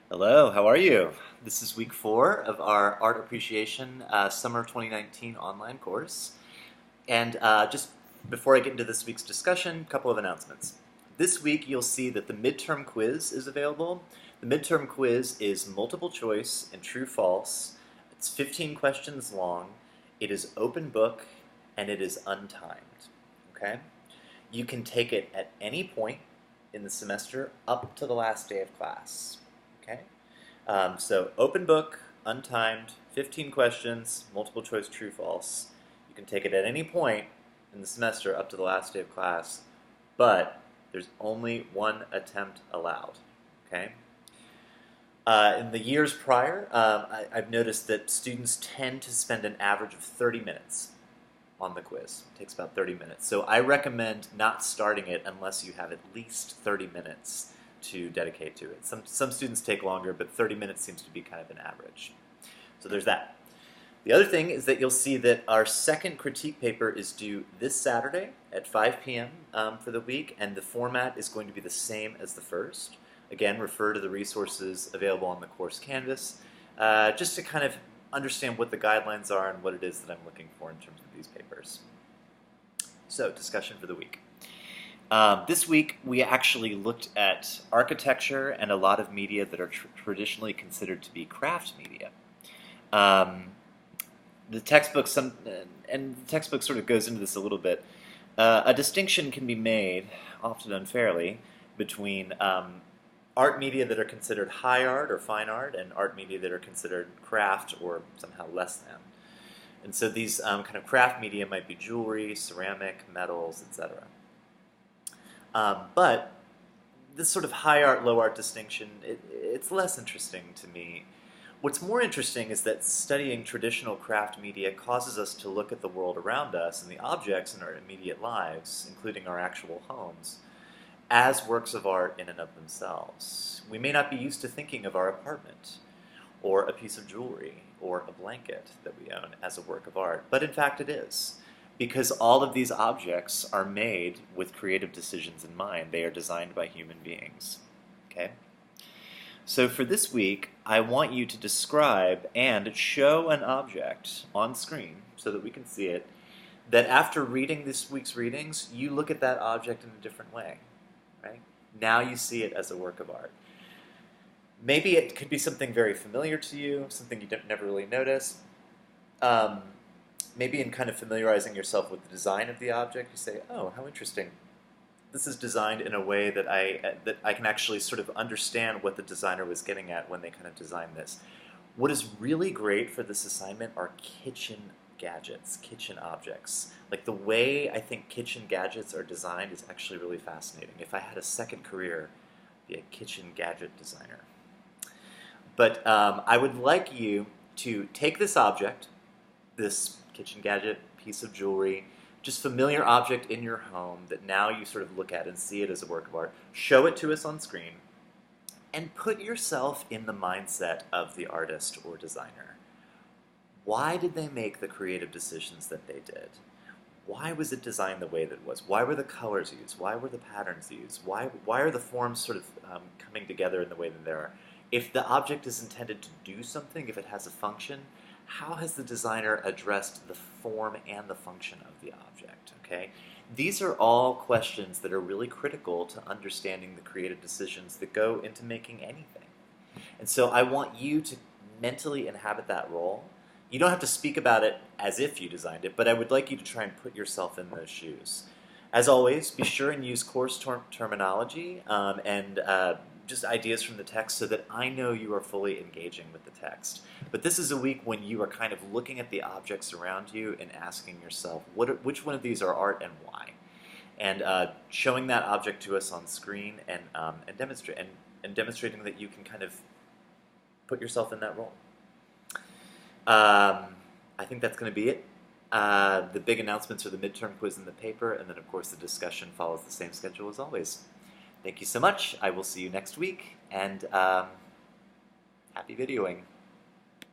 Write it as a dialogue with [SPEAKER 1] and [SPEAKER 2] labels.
[SPEAKER 1] Hello, how are you? This is week 4 of our Art Appreciation Summer 2019 online course. And just before I get into this week's discussion, a couple of announcements. This week you'll see that the midterm quiz is available. The midterm quiz is multiple choice and true-false. It's 15 questions long. It is open book and it is untimed. Okay? You can take it at any point in the semester up to the last day of class. Okay? So open book, untimed, 15 questions, multiple choice true false. You can take it at any point in the semester up to the last day of class, but there's only one attempt allowed. Okay? In the years prior, I've noticed that students tend to spend an average of 30 minutes on the quiz. It takes about 30 minutes. So I recommend not starting it unless you have at least 30 minutes to dedicate to it. Some students take longer, but 30 minutes seems to be kind of an average. So there's that. The other thing is that you'll see that our second critique paper is due this Saturday at 5 p.m. For the week, and the format is going to be the same as the first. Again, refer to the resources available on the course canvas, just to kind of understand what the guidelines are and what it is that I'm looking for in terms of these papers. So, discussion for the week. This week, we actually looked at architecture and a lot of media that are traditionally considered to be craft media. The textbook, and the textbook sort of goes into this a little bit. A distinction can be made, often unfairly, between art media that are considered high art or fine art and art media that are considered craft or somehow less than. And so these kind of craft media might be jewelry, ceramic, metals, etc. But this sort of high art, low art distinction, it's less interesting to me. What's more interesting is that studying traditional craft media causes us to look at the world around us and the objects in our immediate lives, including our actual homes, as works of art in and of themselves. We may not be used to thinking of our apartment, or a piece of jewelry, or a blanket that we own as a work of art, but in fact it is. Because all of these objects are made with creative decisions in mind. They are designed by human beings. Okay? So for this week, I want you to describe and show an object on screen so that we can see it, that after reading this week's readings, you look at that object in a different way. Right? Now you see it as a work of art. Maybe it could be something very familiar to you, something you never really noticed. Maybe in kind of familiarizing yourself with the design of the object, you say, oh, how interesting. This is designed in a way that I can actually sort of understand what the designer was getting at when they kind of designed this. What is really great for this assignment are kitchen gadgets, kitchen objects. Like the way I think kitchen gadgets are designed is actually really fascinating. If I had a second career, I'd be a kitchen gadget designer. But I would like you to take this object, this kitchen gadget, piece of jewelry, just familiar object in your home that now you sort of look at and see it as a work of art, show it to us on screen, and put yourself in the mindset of the artist or designer. Why did they make the creative decisions that they did? Why was it designed the way that it was? Why were the colors used? Why were the patterns used? Why are the forms sort of coming together in the way that they are? If the object is intended to do something, if it has a function, how has the designer addressed the form and the function of the object? Okay? These are all questions that are really critical to understanding the creative decisions that go into making anything. And so I want you to mentally inhabit that role. You don't have to speak about it as if you designed it, but I would like you to try and put yourself in those shoes. As always, be sure and use course terminology and just ideas from the text so that I know you are fully engaging with the text. But this is a week when you are kind of looking at the objects around you and asking yourself, which one of these are art and why? And showing that object to us on screen and demonstrating that you can kind of put yourself in that role. I think that's going to be it. The big announcements are the midterm quiz and the paper, and then of course the discussion follows the same schedule as always. Thank you so much. I will see you next week, and happy videoing.